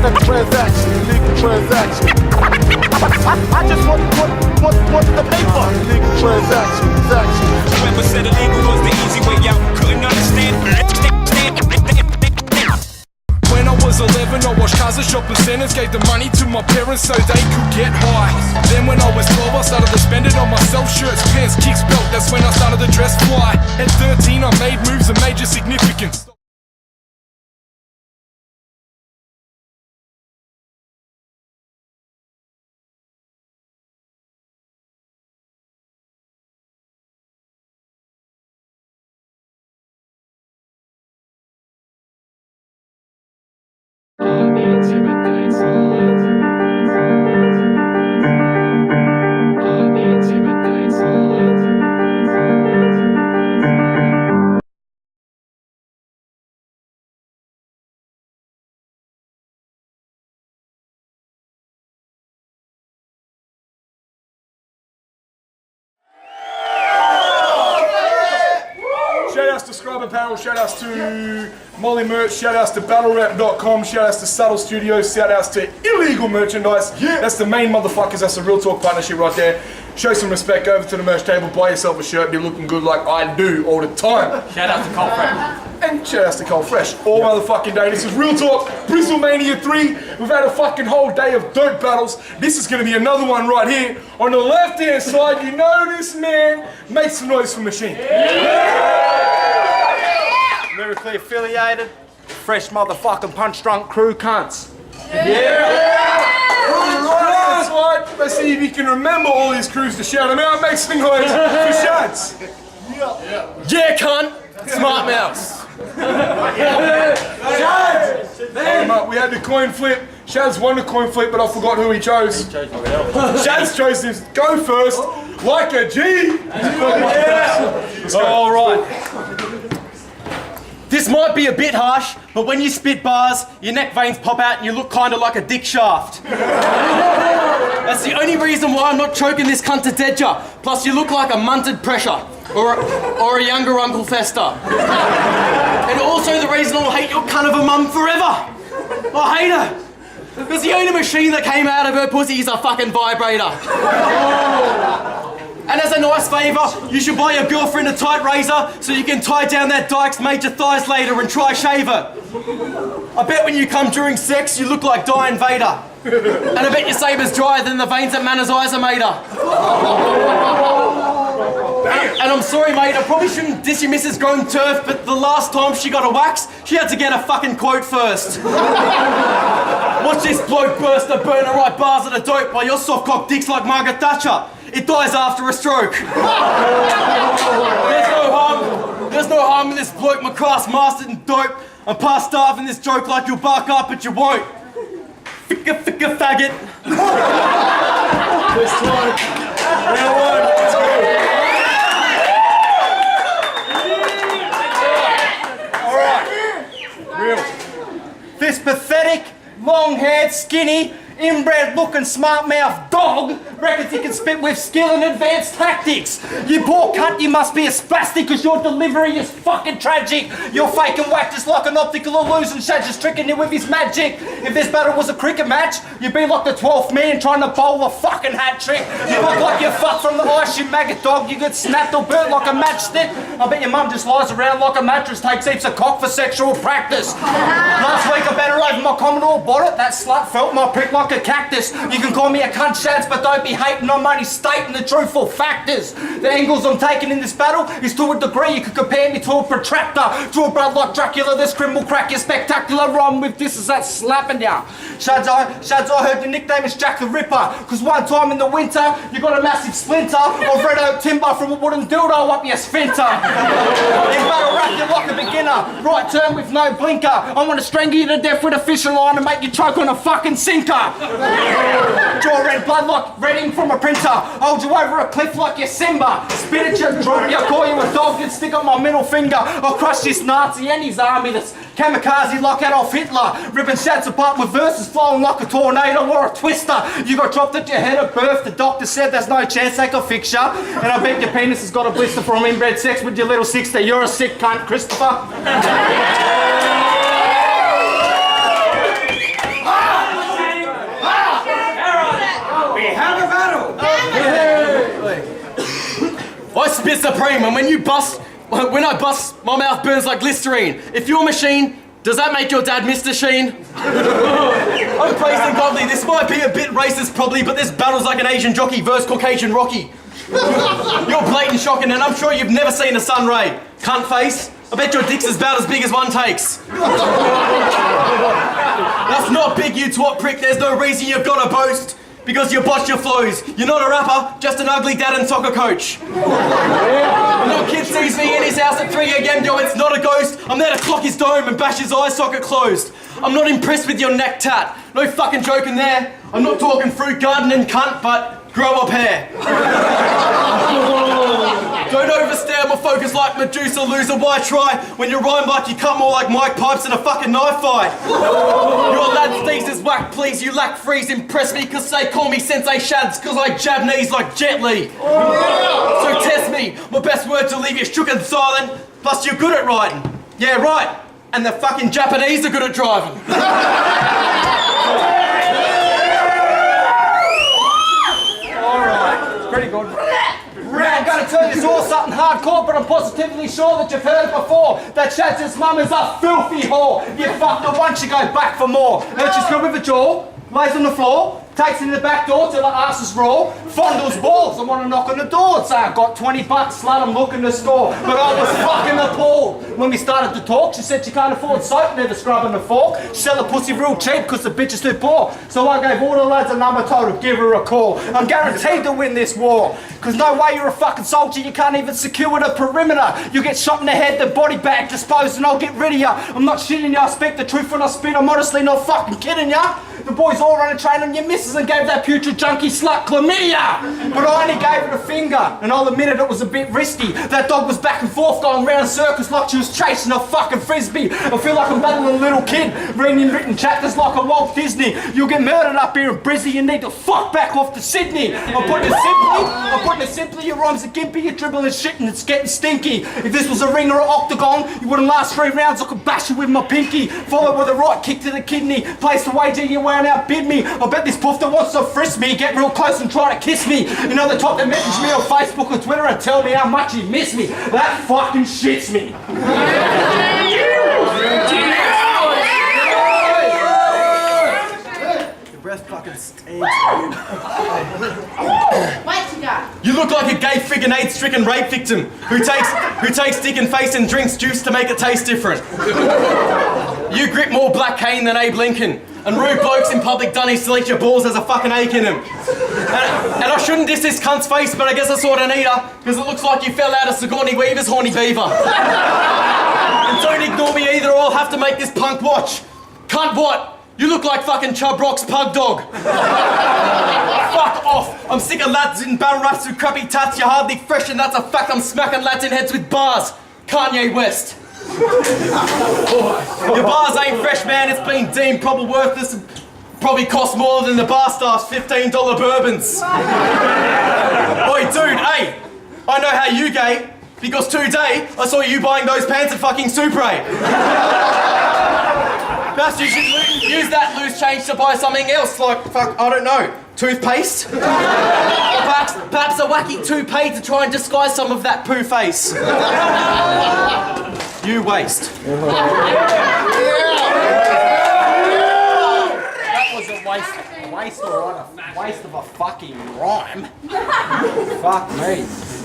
That's transaction, illegal transaction. I just want the paper. Illegal transaction, transaction. Whoever said illegal was the easy way out, couldn't understand. When I was 11, I washed cars at shopping centers, gave the money to my parents so they could get high. Then when I was 12, I started to spend it on myself, shirts, pants, kicks, belt. That's when I started to dress fly. At 13, I made moves of major significance. Shoutouts to Scribe Apparel, shoutouts to Molly Merch, shoutouts to BattleRap.com, shoutouts to Subtle Studios, shoutouts to Illegal Merchandise. Yeah. That's the main motherfuckers, that's a real talk partnership right there. Show some respect, go over to the merch table, buy yourself a shirt, be looking good like I do all the time. Shoutouts to Cold Fresh. And shoutouts to Cold Fresh, all motherfucking day. This is Real Talk, Bristlemania 3. We've had a fucking whole day of dirt battles. This is gonna be another one right here. On the left hand side, you know this man, make some noise for Mashene. Lyrically affiliated, fresh motherfucking punch drunk crew cunts. That's right. Let's see if you can remember all these crews to shout them out. Make some noise for Shadz. Yeah, cunt. Smart mouse. Shadz! We had the coin flip. Shadz won the coin flip, but I forgot who he chose. Shadz chose to go first, like a G. All right. This might be a bit harsh, but when you spit bars, your neck veins pop out and you look kind of like a dick shaft. That's the only reason why I'm not choking this cunt to dead ya. Plus you look like a munted pressure, or a younger Uncle Fester. And also the reason I'll hate your cunt of a mum forever. I hate her. Because the only machine that came out of her pussy is a fucking vibrator. And as a nice favour, you should buy your girlfriend a tight razor so you can tie down that dyke's major thighs later and try shave her. I bet when you come during sex, you look like Diane Vader. And I bet your saber's drier than the veins that Mana's eyes are made of. And I'm sorry, mate, I probably shouldn't diss your Mrs. Grown Turf, but the last time she got a wax, she had to get a fucking quote first. Watch this bloke burst the burner right bars of the dope while your soft cock dicks like Margaret Thatcher. It dies after a stroke. There's no harm in this bloke, my crass mastered and dope. I'm past starving this joke like you'll bark up, but you won't. Ficka faggot. This one. Round one. Let's go. All right. Real. This pathetic, long-haired, skinny, inbred-looking, smart-mouthed dog reckons he can spit with skill and advanced tactics. You poor cunt, you must be a spastic because your delivery is fucking tragic. You're faking whack just like an optical illusion. Shadz is tricking you with his magic. If this battle was a cricket match, you'd be like the 12th man trying to bowl a fucking hat trick. You look like you're fucked from the ice, you maggot dog. You get snapped or burnt like a matchstick. I bet your mum just lies around like a mattress, takes heaps of cock for sexual practice. Last week I bet her over my Commodore bonnet. That slut felt my prick like a cactus. You can call me a cunt, Shadz, but don't be hating. I'm only stating the truthful factors. The angles I'm taking in this battle is to a degree you could compare me to a protractor. Draw blood like Dracula, this grim will crack your spectacular rhyme with this is that slapping ya. Shadz, I heard the nickname is Jack the Ripper, because one time in the winter you got a massive splinter of red oak timber from a wooden dildo up your sphincter. In battle rap you're like a beginner, right turn with no blinker. I want to strangle you to death with a fishing line and make you choke on a fucking sinker. Draw red blood like red ink from a printer. Hold you over a cliff like your Simba. Spit at you, drop you, call you a dog and stick up my middle finger. I'll crush this Nazi and his army that's kamikaze like Adolf Hitler. Ripping Shadz apart with verses flowing like a tornado or a twister. You got dropped at your head at birth. The doctor said there's no chance they could fix ya. And I bet your penis has got a blister from inbred sex with your little sister. You're a sick cunt, Christopher. spit supreme, and when I bust, my mouth burns like Listerine. If you're Machine, does that make your dad Mr. Sheen? I'm praised and godly. This might be a bit racist probably, but this battle's like an Asian jockey versus Caucasian Rocky. You're blatant shocking, and I'm sure you've never seen a sun ray. Cunt face. I bet your dick's about as big as one takes. That's not big, you twat prick. There's no reason you've got to boast. Because you botched your flows. You're not a rapper, just an ugly dad and soccer coach. A little kid sees me in his house at 3 a.m, yo, it's not a ghost. I'm there to clock his dome and bash his eye socket closed. I'm not impressed with your neck tat. No fucking joking there. I'm not talking fruit gardening cunt, but grow up hair. Don't overstay, I'm a focus like Medusa, loser, why try? When you rhyme like you cut more like Mike Pipes in a fucking knife fight. Your lad's thesis whack, please, you lack freeze, impress me, cause they call me Sensei Shadz, cause I jab knees like Jet Li. So test me, my best word to leave you shook and silent, plus you're good at writing. Yeah, right, and the fucking Japanese are good at driving. Pretty good. I'm going to tell you it's all something hardcore, but I'm positively sure that you've heard it before. That Shazz's mum is a filthy whore. You fucked her once, you go back for more. And she's good with a jaw, lays on the floor, takes it in the back door till her ass is raw, fondles balls and want to knock on the door and say, I've got 20 bucks, slut, I'm looking to score. But I was fucking appalled. When we started to talk, she said she can't afford soap, never scrubbing the fork. She sell the pussy real cheap because the bitch is too poor. So I gave all the lads a number, told her, give her a call. I'm guaranteed to win this war. Cause no way you're a fucking soldier, you can't even secure the perimeter. You get shot in the head, the body bag disposed and I'll get rid of ya. I'm not shitting ya, I speak the truth when I spit, I'm honestly not fucking kidding ya. The boys all run a train on your missus and gave that putrid junkie slut chlamydia. But I only gave it a finger, and I'll admit it was a bit risky. That dog was back and forth going round circles like she was chasing a fucking frisbee. I feel like I'm battling a little kid, reading written chapters like a Walt Disney. You'll get murdered up here in Brizzy, you need to fuck back off to Sydney. I'm putting it simply, your rhymes are gimpy, you're dribbling shit and it's getting stinky. If this was a ring or an octagon, you wouldn't last 3 rounds, I could bash you with my pinky. Followed with a right kick to the kidney, place the wager you won't outbid me. I bet this poof that wants to frisk me, get real close and try to kiss me. You know the type that message me on Facebook or Twitter and tell me how much you miss me. That fucking shits me. Your breath fucking stinks. You look like a gay friggin' AIDS-stricken rape victim who takes dick and face and drinks juice to make it taste different. You grip more black cane than Abe Lincoln, and rude blokes in public done his to eat your balls as a fucking ache in him. And I shouldn't diss this cunt's face, but I guess I sorta need her, because it looks like you fell out of Sigourney Weaver's horny beaver. And don't ignore me either, or I'll have to make this punk watch. Cunt what? You look like fucking Chubb Rock's pug dog. Fuck off. I'm sick of lads in battle raps with crappy tats. You're hardly fresh and that's a fact. I'm smacking lads in heads with bars. Kanye West. Your bars ain't fresh, man. It's been deemed probably worthless and probably cost more than the bar staff's $15 bourbons. Oi, dude, hey. I know how you gay, because today I saw you buying those pants at fucking Supre. Perhaps you should use that loose change to buy something else, like, fuck, I don't know, toothpaste? Or perhaps a wacky toupee to try and disguise some of that poo face. You waste. That was a waste of a fucking rhyme. Fuck me.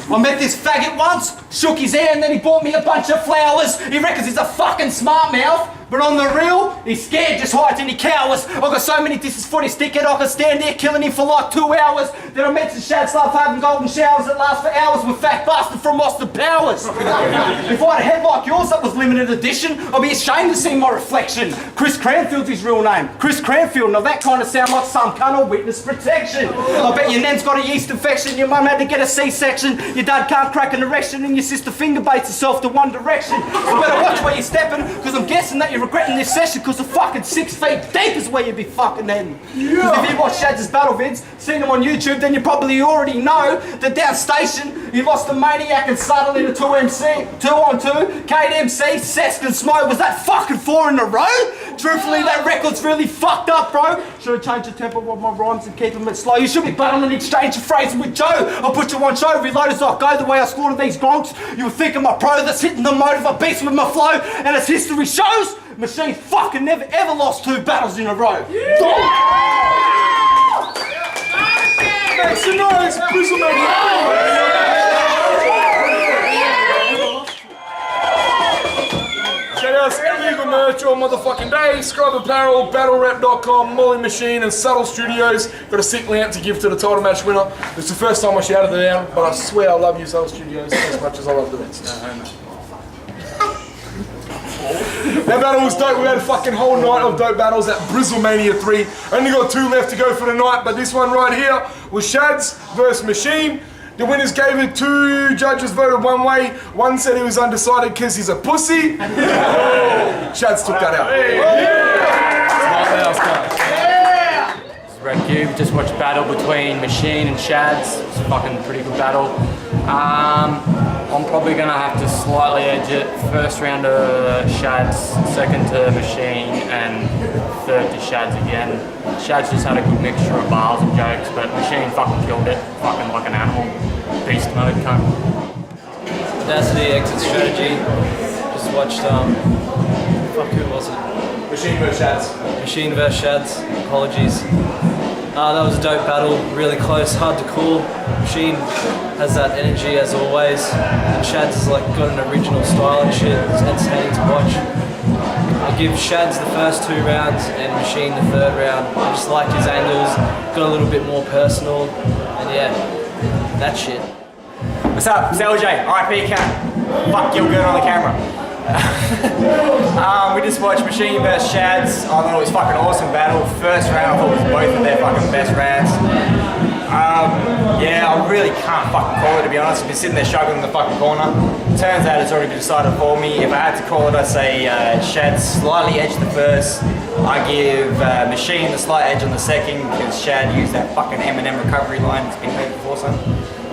I met this faggot once, shook his hand, and then he bought me a bunch of flowers. He reckons he's a fucking smart mouth, but on the real, he's scared, just hides and he cowers. I've got so many disses for this dickhead, I could stand there killing him for like 2 hours. Then I mentioned Shadz love having golden showers that last for hours with fat bastard from Austin Powers. If I had a head like yours that was limited edition, I'd be ashamed to see my reflection. Chris Cranfield's his real name. Chris Cranfield, now that kind of sound like some kind of witness protection. I bet your nan's got a yeast infection, your mum had to get a C-section, your dad can't crack an erection, and your sister finger baits herself to one direction. You better watch where you're stepping, because I'm guessing that you're regretting this session, because the fucking 6 feet deep is where you'd be fucking heading. Because if you watch Shadz' battle vids, seen them on YouTube, then you probably already know that downstation He lost to Maniac and Subtle in a 2-on-2. KDMC, Sesk and Smoke. Was that fucking 4 in a row? Truthfully, that record's really fucked up, bro. Should have changed the tempo of my rhymes and keep them a bit slow. You should be battling exchange of phrases with Joe. I'll put you on show. Reload as I go. The way I slaughtered these gronks. You would think I'm a pro that's hitting the motive. I beats with my flow. And as history shows, Machine fucking never ever lost 2 battles in a row. Make some noise, Check out Illegal Merch all motherfucking day. Scrub Apparel, BattleRap.com, Molly Machine, and Subtle Studios. Got a sick lamp to give to the title match winner. It's the first time I shouted it out, but I swear I love you, Subtle Studios, as much as I love the rest. That battle was dope. We had a fucking whole night of dope battles at Brizzlemania 3. Only got 2 left to go for the night, but this one right here was Shadz versus Mashene. The winners gave it 2 judges voted one way. One said he was undecided because he's a pussy. Shadz took that out. Red Cube, just watched a battle between Mashene and Shadz. It's a fucking pretty good battle. I'm probably gonna have to slightly edge it. First round to Shadz, second to Mashene, and third to Shadz again. Shadz just had a good mixture of bars and jokes, but Mashene fucking killed it. Fucking like an animal. Beast mode, cunt. Audacity, exit strategy. Just watched, fuck, who was it? Mashene versus Shadz. Mashene versus Shadz. Apologies. That was a dope battle, really close, hard to call. Mashene has that energy as always, and Shadz has like got an original style and shit. It's entertaining to watch. I'll give Shadz the first 2 rounds and Mashene the 3rd round. I just liked his angles, got a little bit more personal, and yeah, that shit. What's up? It's LJ, RIP Cat. Fuck your girl on the camera. We just watched Mashene vs Shadz. I thought it was a fucking awesome battle. First round I thought was both of their fucking best rounds. Yeah, I really can't fucking call it, to be honest. I've been sitting there struggling in the fucking corner. Turns out it's already been decided for me. If I had to call it, I'd say Shadz slightly edged the first. I give Mashene the slight edge on the second because Shad used that fucking Eminem recovery line. It's been heard before, son.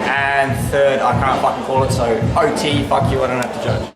And third, I can't fucking call it, so OT, fuck you, I don't have to judge.